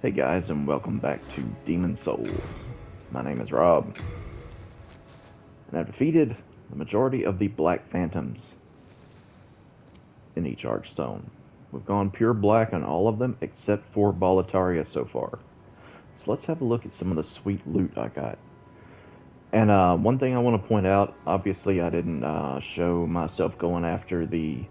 Hey guys, and welcome back to Demon Souls. My name is Rob, and I've defeated the majority of the Black Phantoms in each Archstone. We've gone pure black on all of them except for Boletaria so far. So let's have a look at some of the sweet loot I got. And one thing I want to point out, obviously I didn't show myself going after the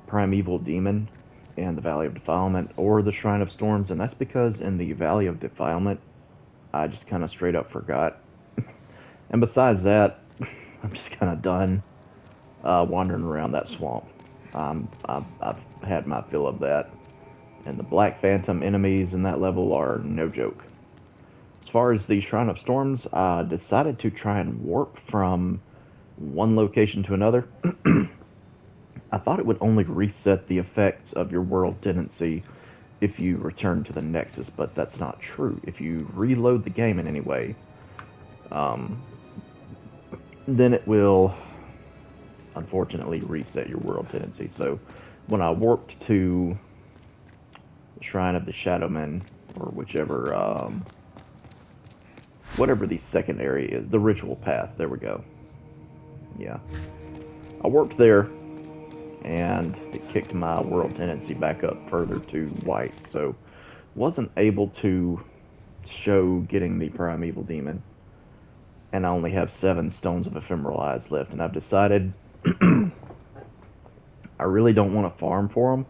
Primeval Demon and the Valley of Defilement or the Shrine of Storms, and that's because in the Valley of Defilement I just kind of straight up forgot. And besides that, I'm just kind of done wandering around that swamp. I've had my fill of that, and the Black Phantom enemies in that level are no joke. As far as the Shrine of Storms, I decided to try and warp from one location to another. I thought it would only reset the effects of your world tendency if you return to the Nexus, but that's not true. If you reload the game in any way, then it will unfortunately reset your world tendency. So when I warped to the Shrine of the Shadowmen, or whichever, whatever the second area is, the Ritual Path, there we go. Yeah. I warped there, and it kicked my world tendency back up further to white, so wasn't able to show getting the Primeval Demon, and I only have 7 Stones of Ephemeral Eyes left, and I've decided I really don't want to farm for them.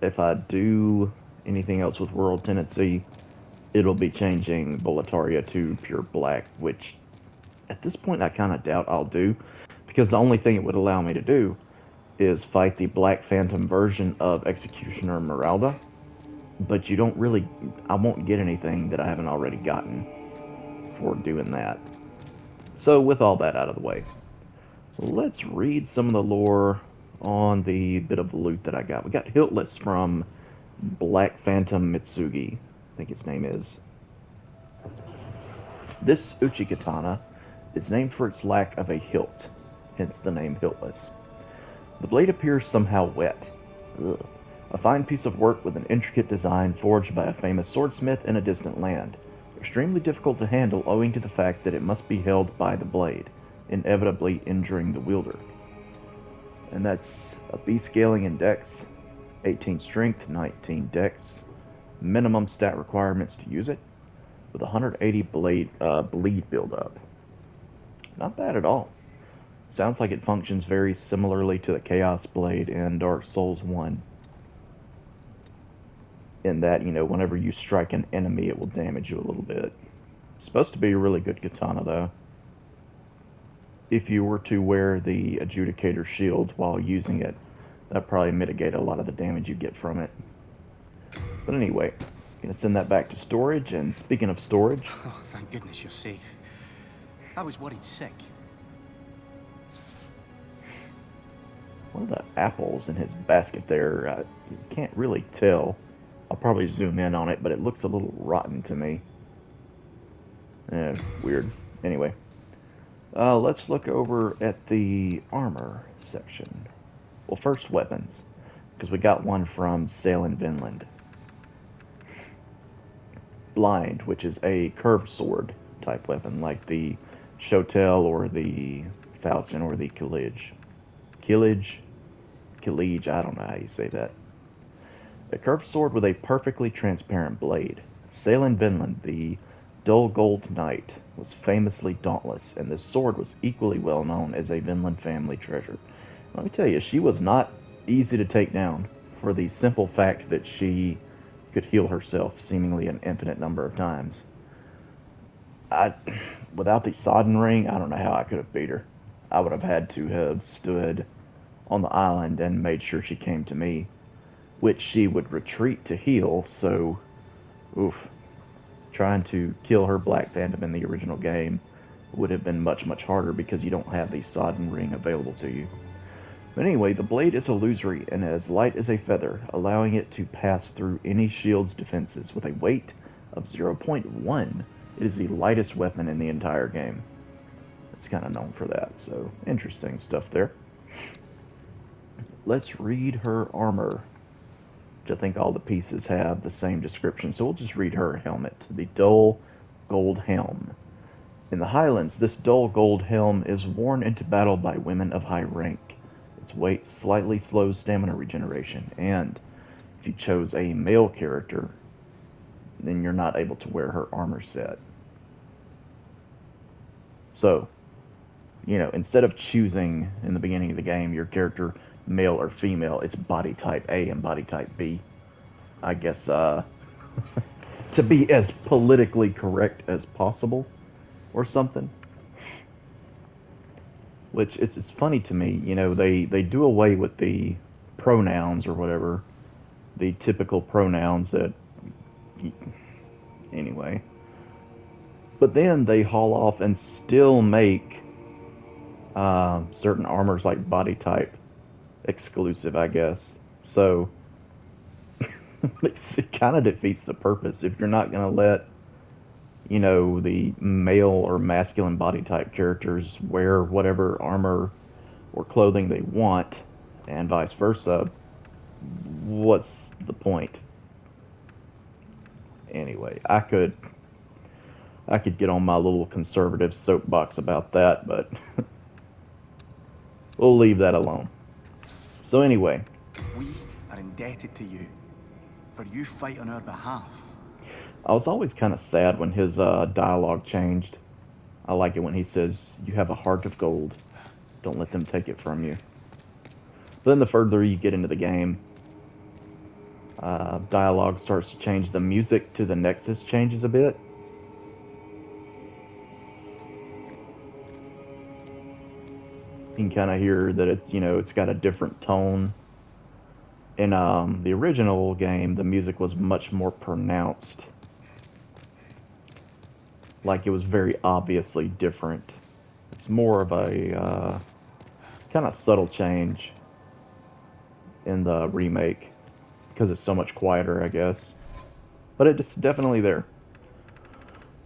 If I do anything else with world tendency, it'll be changing Boletaria to pure black, which at this point I kind of doubt I'll do, because the only thing it would allow me to do is fight the Black Phantom version of Executioner Meralda, but I won't get anything that I haven't already gotten for doing that. So with all that out of the way, let's read some of the lore on the bit of loot that I got. We got Hiltless from Black Phantom Mitsugi, I think his name is. This Uchi katana is named for its lack of a hilt, hence the name Hiltless. The blade appears somehow wet. Ugh. A fine piece of work with an intricate design forged by a famous swordsmith in a distant land. Extremely difficult to handle owing to the fact that it must be held by the blade, inevitably injuring the wielder. And that's a B scaling in dex, 18 strength, 19 dex, minimum stat requirements to use it, with 180 bleed buildup. Not bad at all. Sounds like it functions very similarly to the Chaos Blade in Dark Souls 1. In that, whenever you strike an enemy, it will damage you a little bit. It's supposed to be a really good katana, though. If you were to wear the Adjudicator Shield while using it, that'd probably mitigate a lot of the damage you get from it. But anyway, I'm going to send that back to storage, and speaking of storage... Oh, thank goodness you're safe. I was worried sick. One of the apples in his basket there, you can't really tell. I'll probably zoom in on it, but it looks a little rotten to me. Weird. Anyway, let's look over at the armor section. Well, first weapons, because we got one from Salen Vinland. Blind, which is a curved sword type weapon, like the Shotel or the Falchion or the Killage. Killage, I don't know how you say that. A curved sword with a perfectly transparent blade. Salen Vinland, the dull gold knight, was famously dauntless, and this sword was equally well known as a Vinland family treasure. Let me tell you, she was not easy to take down, for the simple fact that she could heal herself seemingly an infinite number of times. I, without the sodden ring, I don't know how I could have beat her. I would have had to have stood on the island and made sure she came to me, which she would retreat to heal, so, oof. Trying to kill her Black Phantom in the original game would have been much, much harder because you don't have the sodden ring available to you. But anyway, the blade is illusory and as light as a feather, allowing it to pass through any shield's defenses with a weight of 0.1. It is the lightest weapon in the entire game. It's kind of known for that, so interesting stuff there. Let's read her armor, which I think all the pieces have the same description, so we'll just read her helmet. The dull gold helm. In the Highlands, this dull gold helm is worn into battle by women of high rank. Its weight slightly slows stamina regeneration, and if you chose a male character, then you're not able to wear her armor set. So, instead of choosing in the beginning of the game your character male or female, it's body type A and body type B. I guess to be as politically correct as possible or something. Which it's funny to me, they do away with the pronouns or whatever, the typical pronouns that, anyway. But then they haul off and still make certain armors like body type exclusive, I guess. So it kind of defeats the purpose if you're not going to let the male or masculine body type characters wear whatever armor or clothing they want, and vice versa. What's the point? Anyway, I could get on my little conservative soapbox about that, but we'll leave that alone. So anyway, We are indebted to you, for you fight on our behalf. I was always kind of sad when his dialogue changed. I like it when he says, "You have a heart of gold. Don't let them take it from you." But then the further you get into the game, dialogue starts to change. The music to the Nexus changes a bit. You can kind of hear that it's got a different tone. In the original game, the music was much more pronounced. Like it was very obviously different. It's more of a kind of subtle change in the remake because it's so much quieter, I guess. But it's definitely there.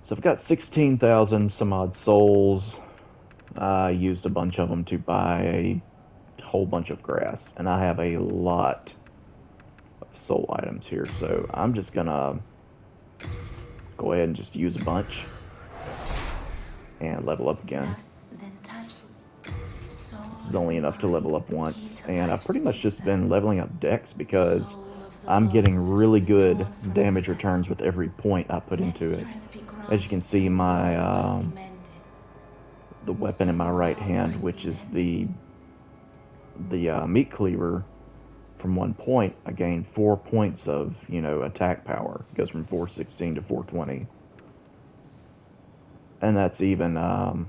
So I've got 16,000 some odd souls. I used a bunch of them to buy a whole bunch of grass, and I have a lot of soul items here, so I'm just gonna go ahead and just use a bunch and level up again. This is only enough to level up once, and I've pretty much just been leveling up Dex because I'm getting really good damage returns with every point I put into it. As you can see, my the weapon in my right hand, which is the meat cleaver, from 1 point, I gain 4 points of attack power. It goes from 416 to 420, and that's even I'm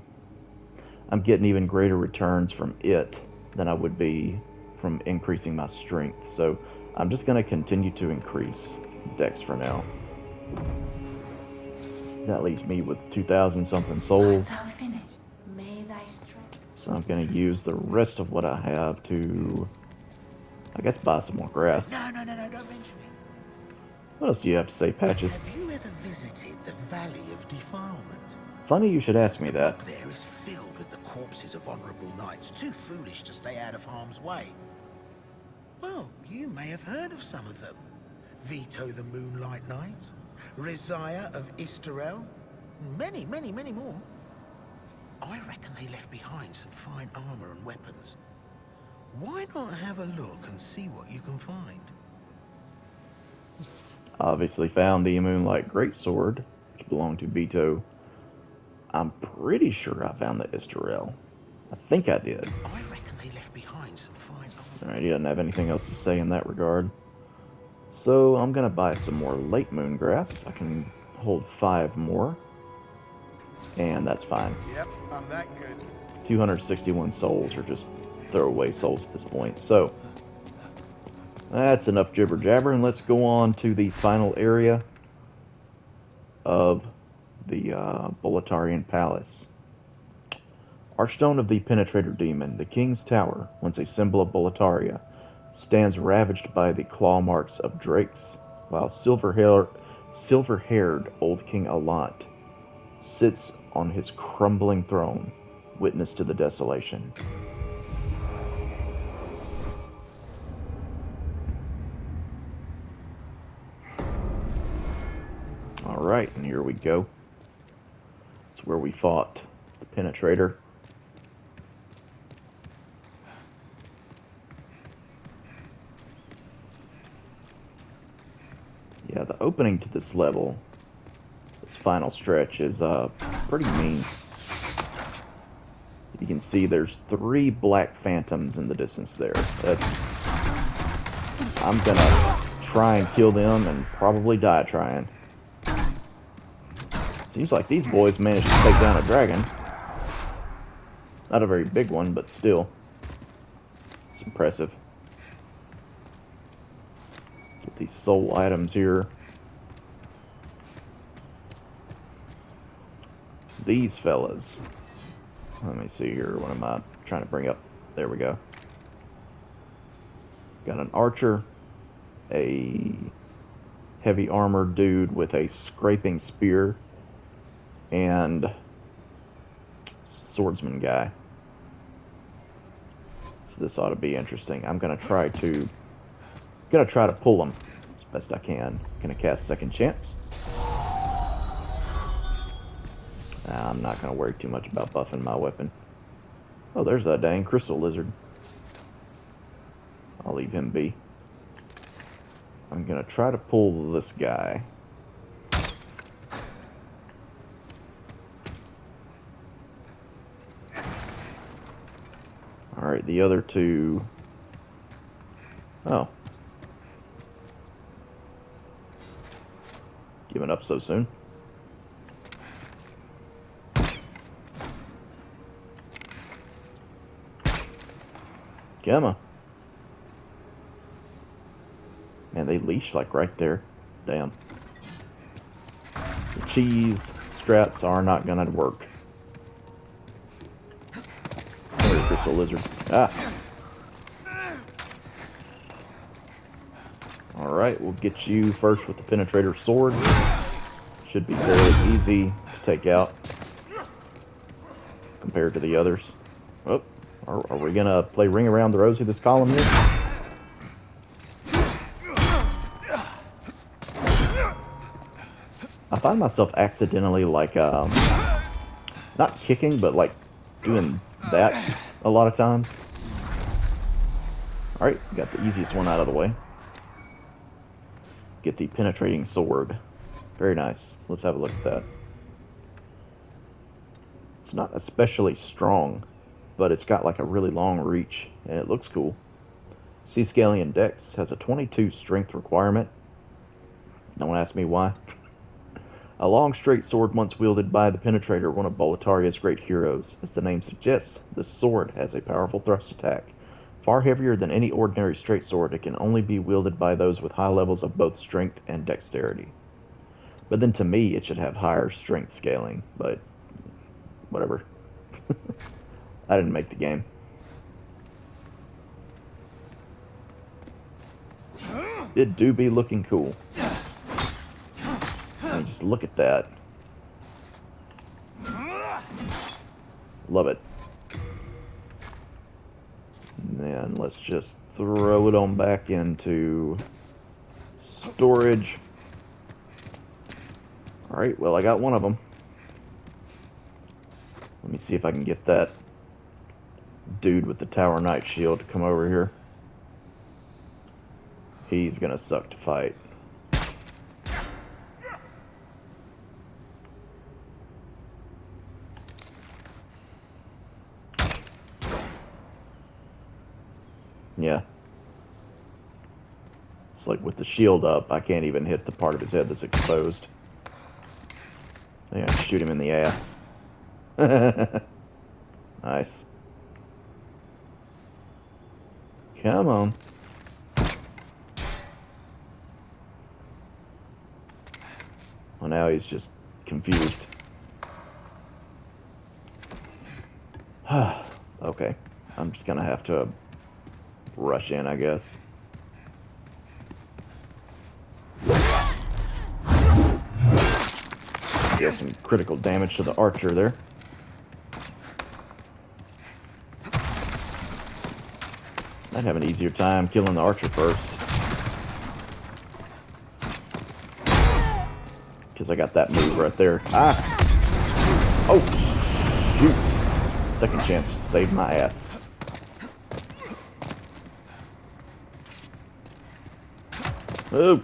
getting even greater returns from it than I would be from increasing my strength. So I'm just going to continue to increase Dex for now. That leaves me with 2,000 something souls. So I'm going to use the rest of what I have to, I guess, buy some more grass. No, don't mention it. What else do you have to say, Patches? Have you ever visited the Valley of Defilement? Funny you should ask me The that. book there is filled with the corpses of honorable knights, too foolish to stay out of harm's way. Well, you may have heard of some of them. Vito the Moonlight Knight, Rizaya of Istarel, many more. I reckon they left behind some fine armor and weapons. Why not have a look and see what you can find? Obviously found the Moonlight Greatsword, which belonged to Vito. I'm pretty sure I found the Istarel. I think I did. I reckon they left behind some fine armor. Alright, he doesn't have anything else to say in that regard. So I'm gonna buy some more late moon grass. I can hold 5 more. and that's fine. Yep, I'm that good. 261 souls are just throwaway souls at this point. So that's enough jibber jabber, and let's go on to the final area of the Boletarian Palace. Archstone of the Penetrator Demon, the King's Tower, once a symbol of Boletaria, stands ravaged by the claw marks of drakes, while silver-haired old King Alant sits on his crumbling throne, witness to the desolation. Alright, and here we go. It's where we fought the Penetrator. Yeah, the opening to this level, this final stretch, is pretty mean. You can see there's 3 black phantoms in the distance there. I'm gonna try and kill them and probably die trying. Seems like these boys managed to take down a dragon. Not a very big one, but still. It's impressive. Get these soul items here. These fellas. Let me see here. What am I trying to bring up? There we go. Got an archer, a heavy armored dude with a scraping spear, and swordsman guy. So this ought to be interesting. I'm gonna try to pull them as best I can. Gonna cast Second Chance. I'm not gonna worry too much about buffing my weapon. Oh, there's that dang crystal lizard. I'll leave him be. I'm gonna try to pull this guy. Alright, the other two... Oh. Giving up so soon. Gamma. Man, they leash like right there. Damn. The cheese strats are not gonna work. There's crystal lizard. Ah. Alright, we'll get you first with the penetrator sword. Should be fairly easy to take out compared to the others. Oh, are we gonna play Ring Around the Rosie this column here? I find myself accidentally like, not kicking, but like doing that a lot of times. Alright, got the easiest one out of the way. Get the penetrating sword. Very nice. Let's have a look at that. It's not especially strong, but it's got like a really long reach, and it looks cool. Seascalian Dex has a 22 strength requirement. Don't ask me why. A long straight sword once wielded by the Penetrator, one of Boletaria's great heroes. As the name suggests, this sword has a powerful thrust attack. Far heavier than any ordinary straight sword, it can only be wielded by those with high levels of both strength and dexterity. But then to me, it should have higher strength scaling, but whatever. I didn't make the game. It do be looking cool. I mean, just look at that. Love it. And then let's just throw it on back into storage. Alright, well, I got one of them. Let me see if I can get that dude with the Tower Knight shield to come over here. He's gonna suck to fight. Yeah. It's like with the shield up, I can't even hit the part of his head that's exposed. Yeah, shoot him in the ass. Nice. Come on. Well, now he's just confused. Okay. I'm just gonna have to rush in, I guess. Deal some critical damage to the archer there. I'd have an easier time killing the archer first. Because I got that move right there. Ah! Oh, shoot! Second chance to save my ass. Oh!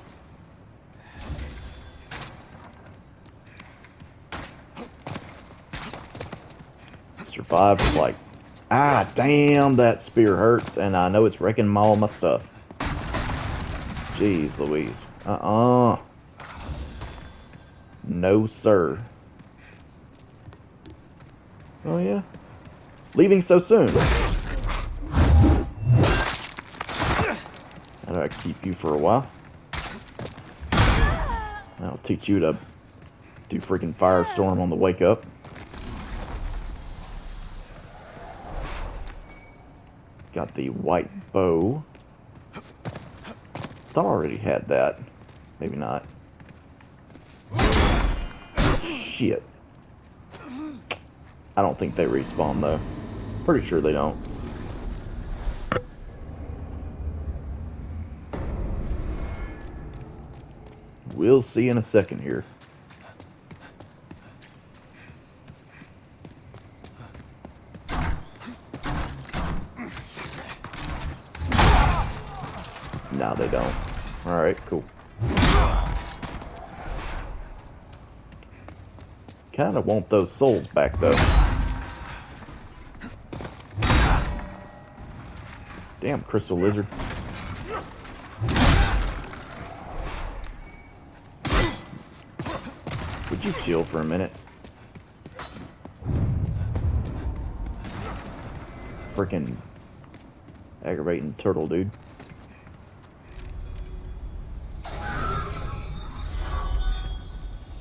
Survived with like, ah, damn, that spear hurts, and I know it's wrecking all my stuff. Jeez Louise. No, sir. Oh, yeah? Leaving so soon? How do I keep you for a while? I'll teach you to do freaking Firestorm on the wake up. Got the white bow. Thought I already had that. Maybe not. Shit. I don't think they respawn though. Pretty sure they don't. We'll see in a second here. No, they don't. Alright, cool. Kinda want those souls back though. Damn, crystal lizard. Would you chill for a minute? Freaking aggravating turtle, dude.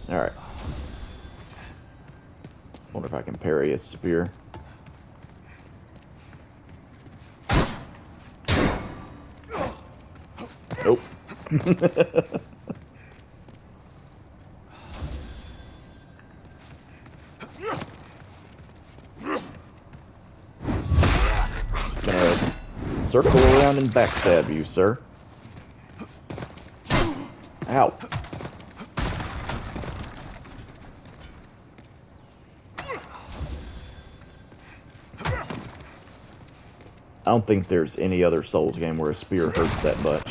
Alright. Wonder if I can parry a spear. Nope. Gonna circle around and backstab you, sir. Ow. I don't think there's any other Souls game where a spear hurts that much.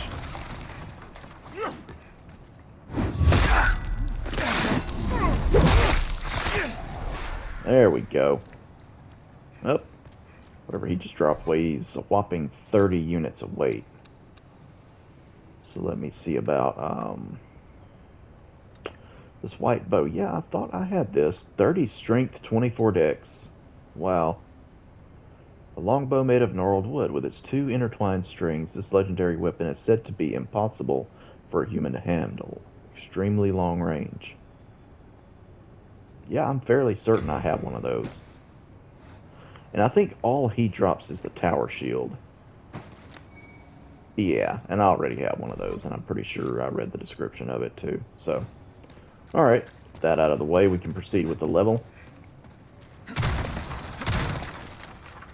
There we go. Oh, whatever he just dropped weighs a whopping 30 units of weight. So let me see about this white bow. Yeah, I thought I had this. 30 strength, 24 dex. Wow. A longbow made of gnarled wood with its two intertwined strings, this legendary weapon is said to be impossible for a human to handle. Extremely long range. Yeah, I'm fairly certain I have one of those. And I think all he drops is the tower shield. Yeah, and I already have one of those, and I'm pretty sure I read the description of it too. So, alright, that out of the way, we can proceed with the level.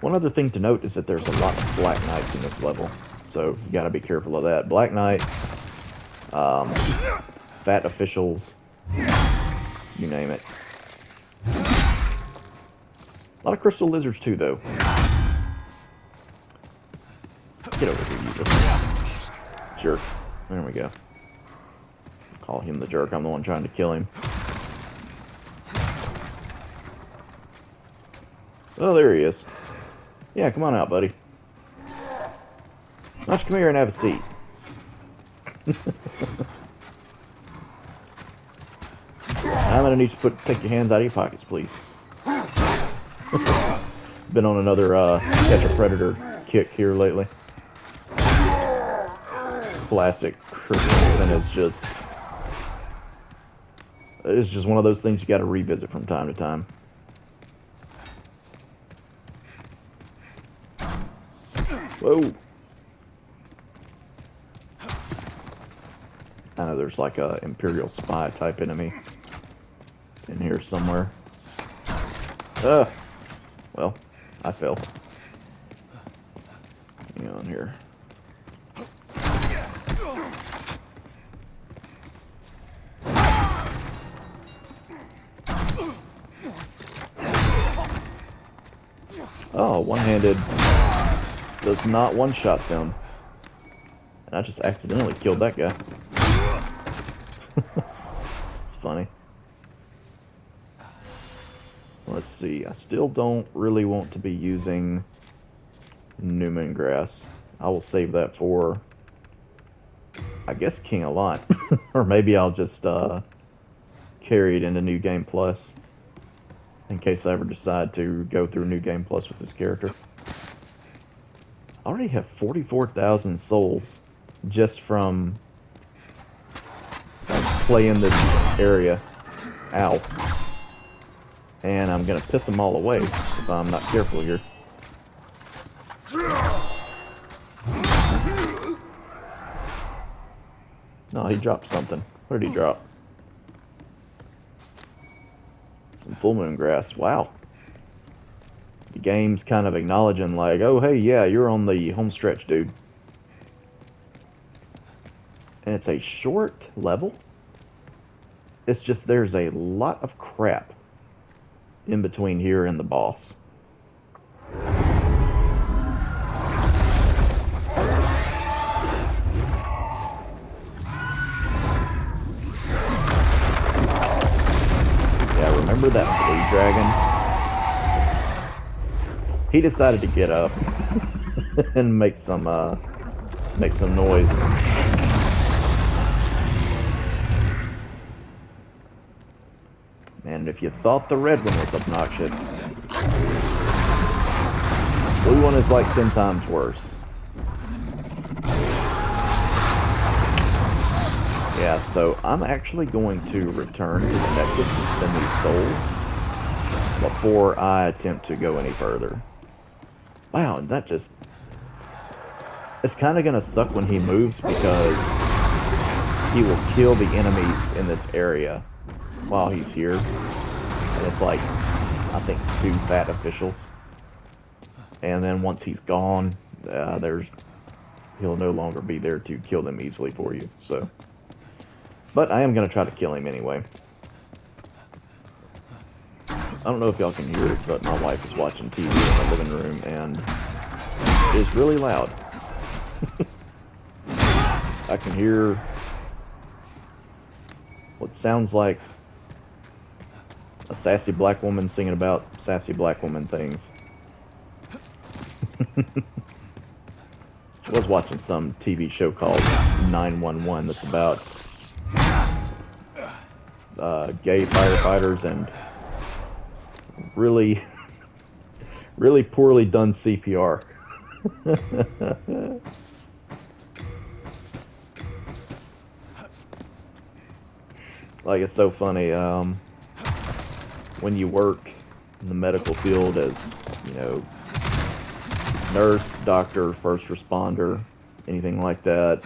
One other thing to note is that there's a lot of Black Knights in this level, so you gotta be careful of that. Black Knights, fat officials, you name it. A lot of crystal lizards too, though. Get over here, you little jerk. There we go. Call him the jerk, I'm the one trying to kill him. Oh, there he is. Yeah, come on out, buddy. Why don't you come here and have a seat? I'm gonna need you to take your hands out of your pockets, please. Been on another catch a predator kick here lately. Classic Christmas, and it's just one of those things you got to revisit from time to time. Whoa! I know there's like a Imperial spy type enemy in here somewhere. Well, I fell. Hang on here. Oh, one-handed does not one-shot them. And I just accidentally killed that guy. It's funny. Let's see, I still don't really want to be using Newman grass. I will save that for, I guess, King of Lot. Or maybe I'll just carry it into New Game Plus, in case I ever decide to go through New Game Plus with this character. I already have 44,000 souls just from playing this area. Ow. And I'm gonna piss them all away if I'm not careful here. No, he dropped something. What did he drop? Some full moon grass. Wow. The game's kind of acknowledging like, oh hey, yeah, you're on the home stretch, dude. And it's a short level. It's just there's a lot of crap in between here and the boss. Yeah, remember that blue dragon? He decided to get up and make some noise. And if you thought the red one was obnoxious, blue one is like 10 times worse. Yeah, so I'm actually going to return to the Nexus and spend these souls before I attempt to go any further. Wow, that just... It's kind of going to suck when he moves because he will kill the enemies in this area while he's here. And it's like, I think 2 fat officials. And then once he's gone, he'll no longer be there to kill them easily for you. So, but I am going to try to kill him anyway. I don't know if y'all can hear it, but my wife is watching TV in the living room and it's really loud. I can hear what sounds like a sassy black woman singing about sassy black woman things. I was watching some TV show called 911 that's about gay firefighters and really, really poorly done CPR. Like, it's so funny, when you work in the medical field as, you know, nurse, doctor, first responder, anything like that,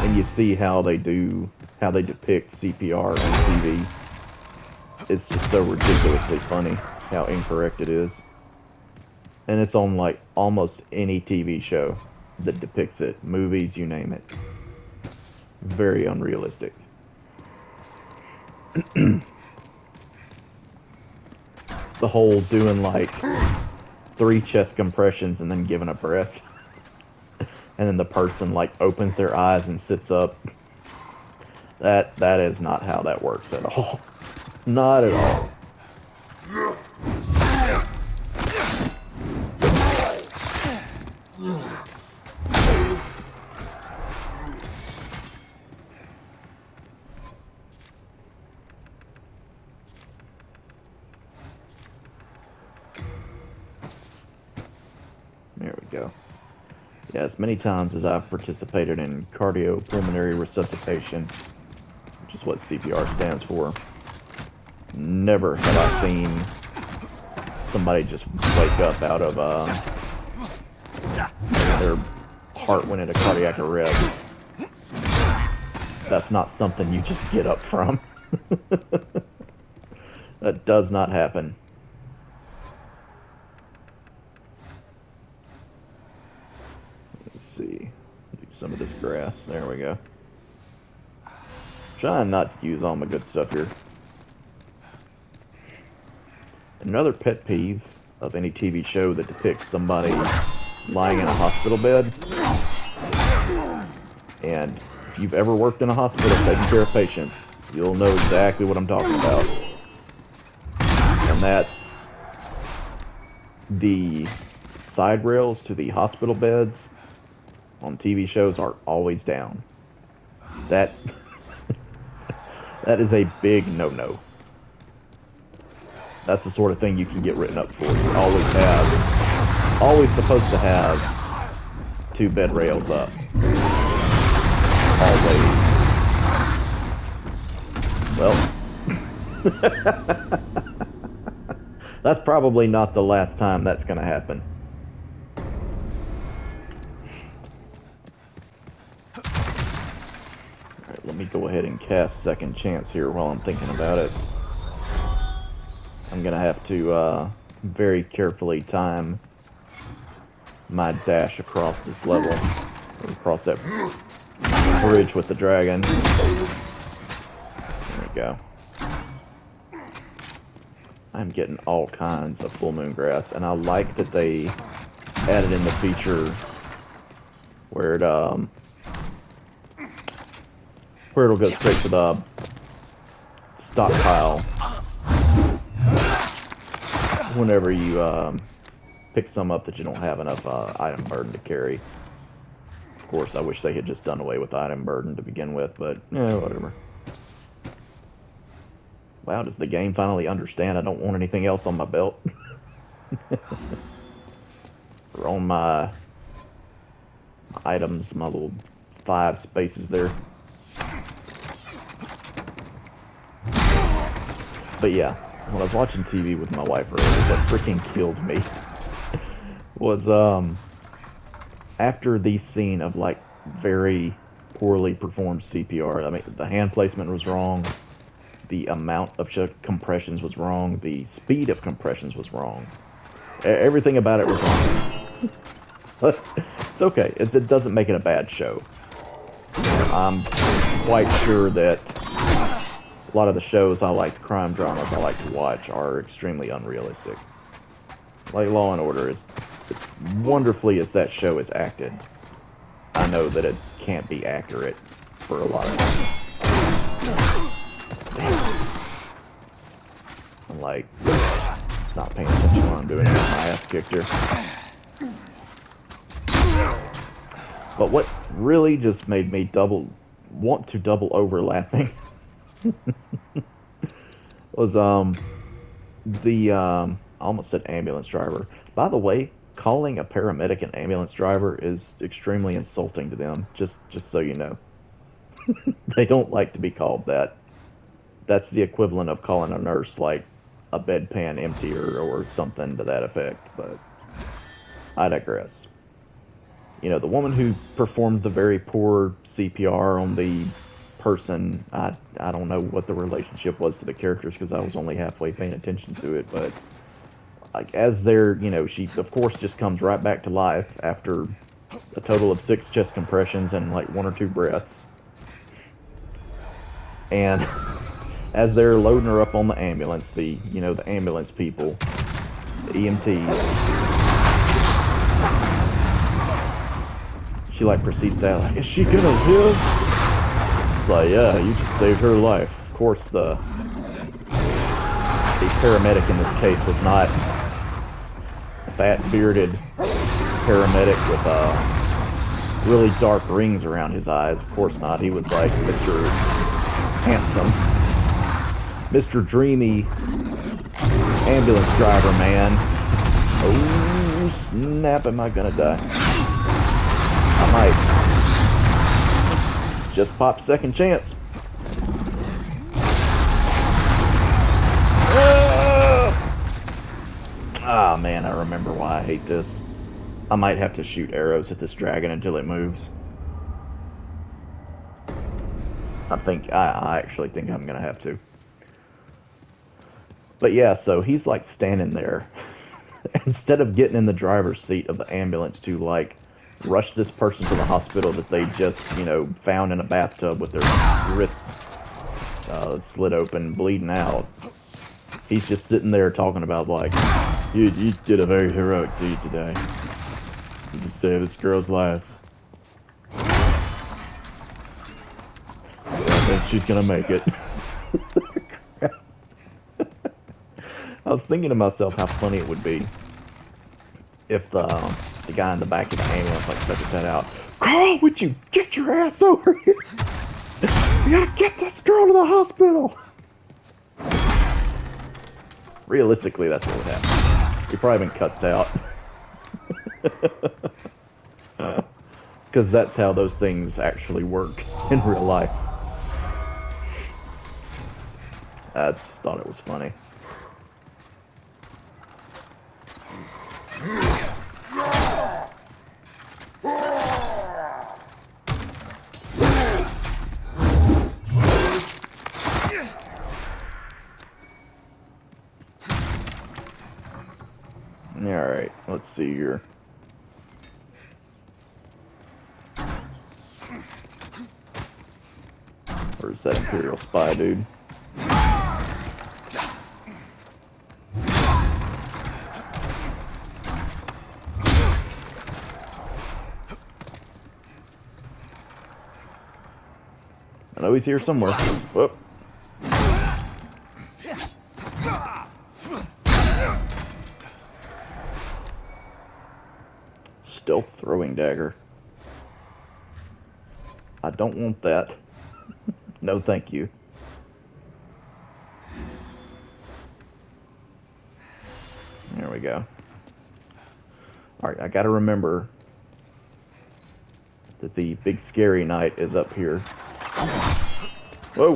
and you see how they depict CPR on TV, it's just so ridiculously funny how incorrect it is. And it's on like almost any TV show that depicts it, movies, you name it. Very unrealistic. The whole doing like 3 chest compressions and then giving a breath. And then the person like opens their eyes and sits up. That is not how that works at all. Not at all. go. Yeah, as many times as I've participated in cardiopulmonary resuscitation, which is what CPR stands for, never have I seen somebody just wake up out of their heart went into cardiac arrest. That's not something you just get up from. That does not happen. Let's see. Do some of this grass. There we go. Trying not to use all my good stuff here. Another pet peeve of any TV show that depicts somebody lying in a hospital bed, and if you've ever worked in a hospital taking care of patients, you'll know exactly what I'm talking about. And that's the side rails to the hospital beds on TV shows are always down. That that is a big no-no. That's the sort of thing you can get written up for. You always supposed to have 2 bed rails up. Always. Well, that's probably not the last time that's going to happen. Alright, let me go ahead and cast Second Chance here while I'm thinking about it. I'm going to have to very carefully time my dash across this level, or across that bridge with the dragon. There we go. I'm getting all kinds of full moon grass, and I like that they added in the feature where it'll go straight to the stockpile whenever you pick some up that you don't have enough item burden to carry. Of course, I wish they had just done away with item burden to begin with, but yeah, whatever. Wow, does the game finally understand I don't want anything else on my belt? Or on my items, my little 5 spaces there. But yeah, when I was watching TV with my wife earlier, what freaking killed me was after the scene of like very poorly performed CPR. I mean, the hand placement was wrong, the amount of compressions was wrong, the speed of compressions was wrong. Everything about it was wrong. But it's okay. It doesn't make it a bad show. I'm quite sure that a lot of the shows I like, crime dramas I like to watch, are extremely unrealistic. Like Law and Order is, as wonderfully as that show is acted, I know that it can't be accurate for a lot of things. I'm like, not paying attention to what I'm doing, my ass kicked here. But what really just made me want to double overlapping was I almost said ambulance driver. By the way, calling a paramedic an ambulance driver is extremely insulting to them, just so you know. They don't like to be called that. That's the equivalent of calling a nurse like a bedpan emptier or something to that effect, but I digress. You know, the woman who performed the very poor CPR on the person, I don't know what the relationship was to the characters because I was only halfway paying attention to it, but like as they're, you know, she of course just comes right back to life after a total of 6 chest compressions and like 1 or 2 breaths. And as they're loading her up on the ambulance, the ambulance people, the EMTs, she like proceeds to ask, like, is she gonna live? It's like, yeah, you just saved her life. Of course, the paramedic in this case was not a fat, bearded paramedic with really dark rings around his eyes. Of course not. He was like Mr. Handsome, Mr. Dreamy ambulance driver man. Oh, snap, am I gonna die? I might. Just pop second chance. Ah, man, I remember why I hate this. I might have to shoot arrows at this dragon until it moves. I actually think I'm gonna have to. But yeah, so he's like standing there. Instead of getting in the driver's seat of the ambulance to like rush this person to the hospital that they just, you know, found in a bathtub with their wrists slit open, bleeding out. He's just sitting there talking about like, you did a very heroic deed today. You just saved this girl's life. I think she's gonna make it. I was thinking to myself how funny it would be if the guy in the back of the ambulance like stuck his head out. Carl, would you get your ass over here? We gotta get this girl to the hospital. Realistically, that's what would happen. You've probably been cussed out. Because that's how those things actually work in real life. I just thought it was funny. Alright, let's see here. Where's that Imperial spy dude? I know he's here somewhere. Whoop. Stealth throwing dagger. I don't want that. No, thank you. There we go. Alright, I gotta remember that the big scary knight is up here. Whoa!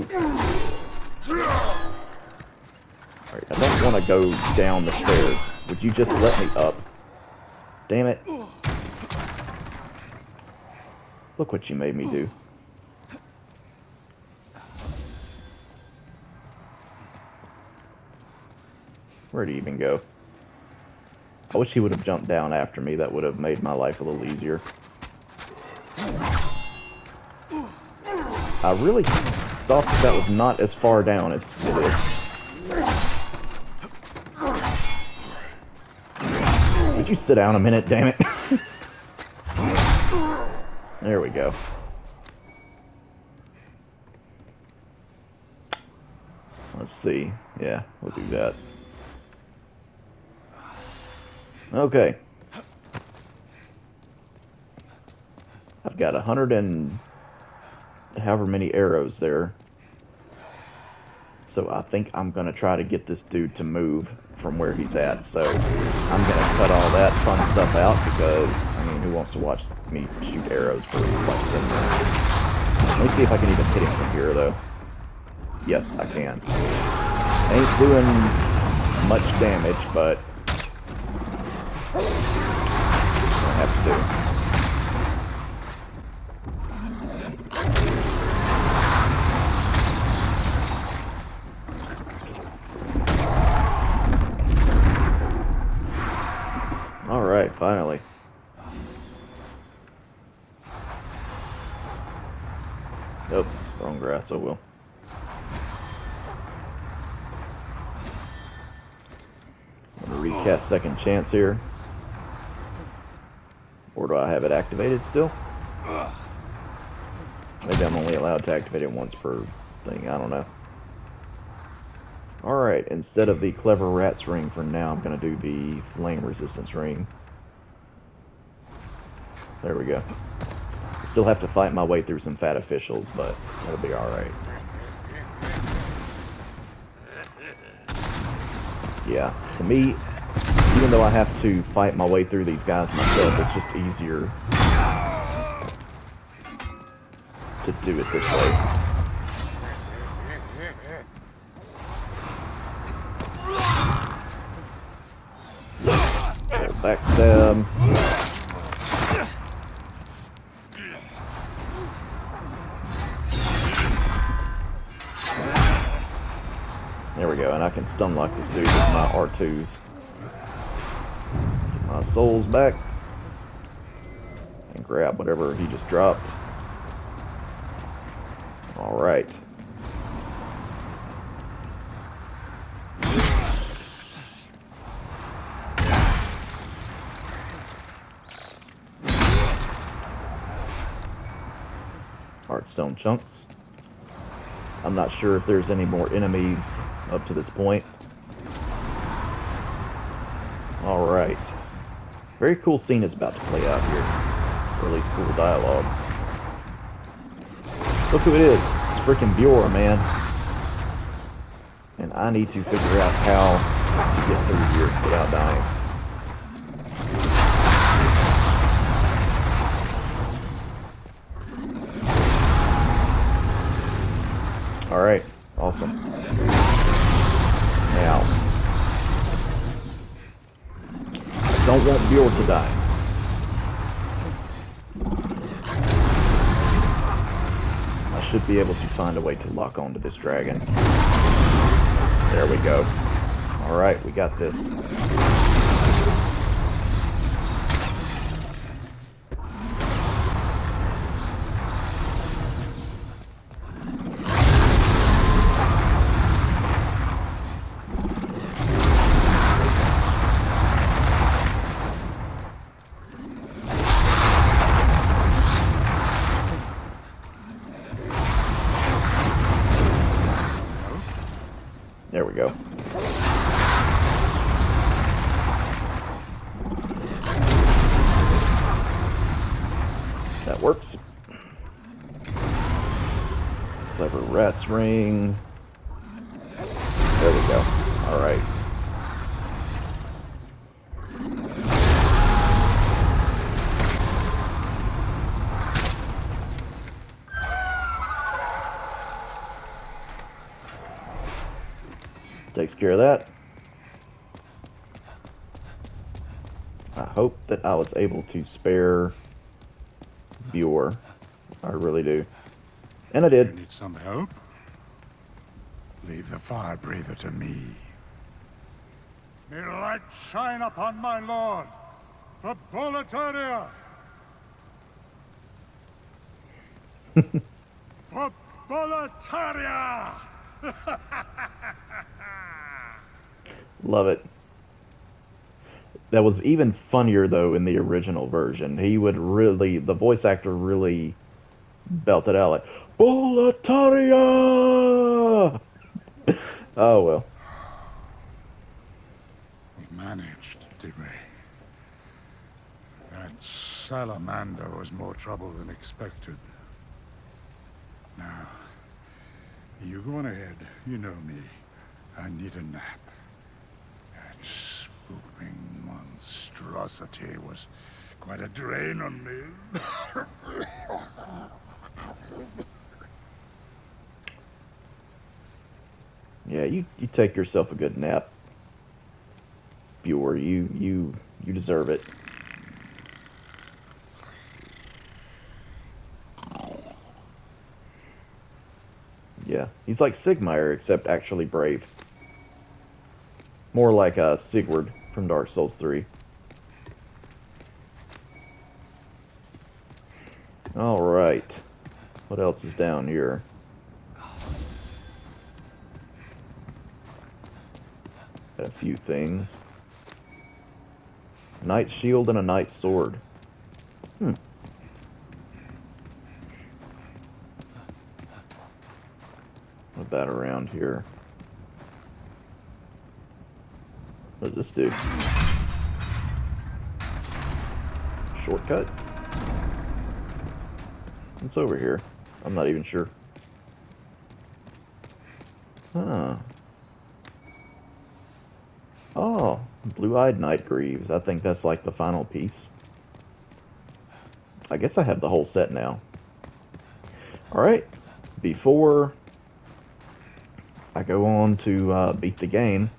Alright, I don't want to go down the stairs. Would you just let me up? Damn it. Look what you made me do. Where'd he even go? I wish he would have jumped down after me. That would have made my life a little easier. I really thought that was not as far down as it is. Would you sit down a minute, damn it? There we go. Let's see. Yeah, we'll do that. Okay. I've got 100 and however many arrows there. So I think I'm going to try to get this dude to move from where he's at. So I'm going to cut all that fun stuff out because, I mean, who wants to watch me shoot arrows for like 10 minutes? Let me see if I can even hit him from here, though. Yes, I can. Ain't doing much damage, but I have to do. Alright, finally. Nope, wrong grass, oh well. I'm gonna recast second chance here. Or do I have it activated still? Maybe I'm only allowed to activate it once per thing, I don't know. Alright, instead of the Clever Rats ring for now, I'm going to do the Flame Resistance ring. There we go. Still have to fight my way through some fat officials, but that'll be alright. Yeah, to me, Even though I have to fight my way through these guys myself, it's just easier to do it this way. Backstab. There we go, and I can stun lock this dude with my R2s. Get my souls back. And grab whatever he just dropped. Alright. Heartstone chunks. I'm not sure if there's any more enemies up to this point. Alright. Very cool scene is about to play out here. Or at least cool dialogue. Look who it is. It's freaking Bjorn, man. And I need to figure out how to get through here without dying. Alright, awesome. Now, I don't want Bjorn to die. I should be able to find a way to lock onto this dragon. There we go. Alright, we got this. There we go. That works. Clever rat's ring. There we go. Alright. Takes care of that. I hope that I was able to spare Bjorn. I really do. And I You did. need some help? Leave the fire breather to me. May light shine upon my lord, for Boletaria! For Boletaria! Love it. That was even funnier though in the original version. He would really, the voice actor really belted out like, Boletaria! Oh well. We managed, did we? That salamander was more trouble than expected. Now, you go on ahead. You know me. I need a nap. That spooping monstrosity was quite a drain on me. Yeah, you take yourself a good nap. Bjorn, you deserve it. Yeah, he's like Sigmire, except actually brave. More like Sigurd from Dark Souls 3. Alright. What else is down here? Got a few things. Knight's shield and a knight's sword. What about around here? What does this do? Shortcut? What's over here? I'm not even sure. Huh. Oh, Blue-eyed Night Greaves. I think that's like the final piece. I guess I have the whole set now. Alright, before I go on to beat the game,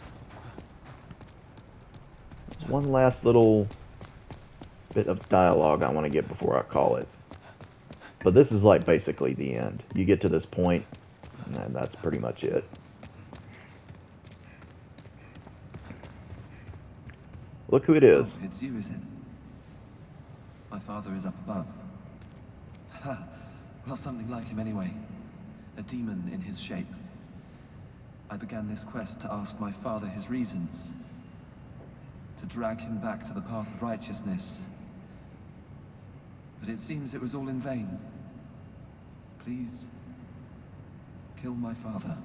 there's one last little bit of dialogue I want to get before I call it. But this is like basically the end. You get to this point, and that's pretty much it. Look who it is. Oh, it's you, is it? My father is up above. Ha! Well, something like him anyway. A demon in his shape. I began this quest to ask my father his reasons. To drag him back to the path of righteousness. But it seems it was all in vain. Please, kill my father.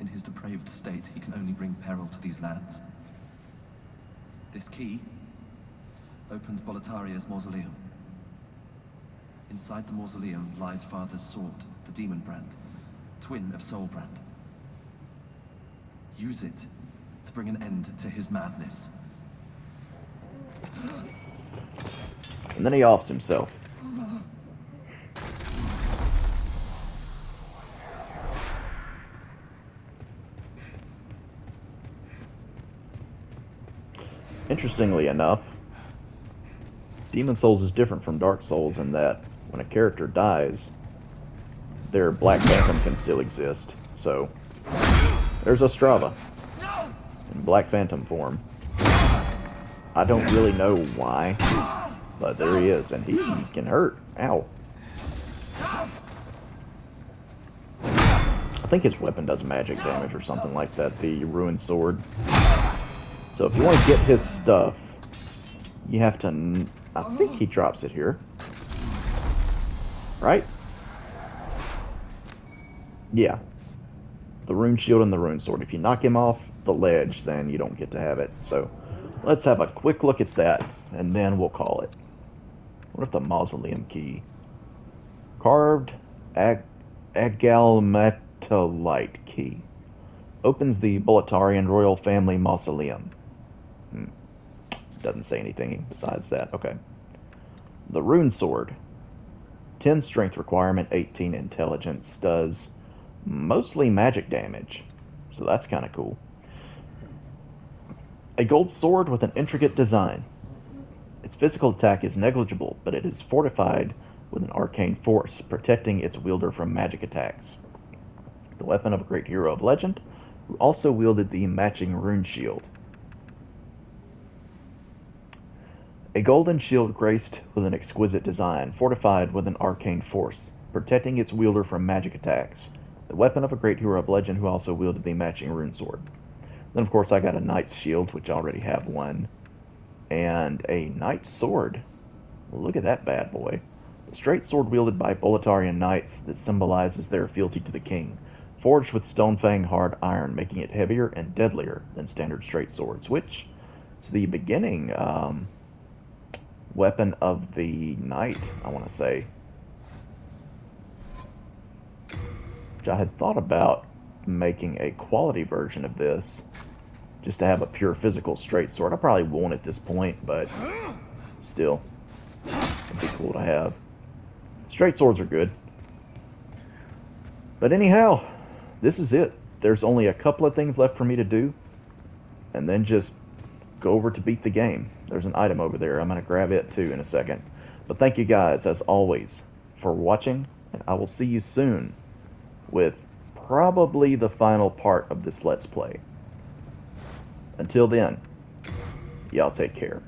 In his depraved state, he can only bring peril to these lands. This key opens Boletaria's mausoleum. Inside the mausoleum lies Father's sword, the Demon Brand, twin of Soulbrand. Use it to bring an end to his madness. And then he offs himself. Interestingly enough, Demon Souls is different from Dark Souls in that when a character dies, their Black Phantom can still exist. So, there's Ostrava in Black Phantom form. I don't really know why, but there he is, and he can hurt. Ow. I think his weapon does magic damage or something like that, the Ruined Sword. So if you want to get his stuff, you have to... I think he drops it here. Right? Yeah. The Rune Shield and the Rune Sword. If you knock him off the ledge, then you don't get to have it. So let's have a quick look at that, and then we'll call it. What if the Mausoleum Key? Carved Agalmatolite Key. Opens the Boletarian Royal Family Mausoleum. Doesn't say anything besides that. Okay. The Rune Sword. 10 strength requirement, 18 intelligence. Does mostly magic damage. So that's kind of cool. A gold sword with an intricate design. Its physical attack is negligible, but it is fortified with an arcane force, protecting its wielder from magic attacks. The weapon of a great hero of legend, who also wielded the matching rune shield. A golden shield graced with an exquisite design, fortified with an arcane force, protecting its wielder from magic attacks. The weapon of a great hero of legend who also wielded the matching rune sword. Then, of course, I got a knight's shield, which I already have one, and a knight's sword. Look at that bad boy. The straight sword wielded by Boletarian knights that symbolizes their fealty to the king, forged with Stonefang hard iron, making it heavier and deadlier than standard straight swords, which is the beginning weapon of the knight, I want to say. Which I had thought about making a quality version of this, just to have a pure physical straight sword. I probably won't at this point, but still, it'd be cool to have. Straight swords are good. But anyhow, this is it. There's only a couple of things left for me to do, and then just go over to beat the game. There's an item over there. I'm going to grab it too in a second. But thank you guys, as always, for watching, and I will see you soon with probably the final part of this Let's Play. Until then, y'all take care.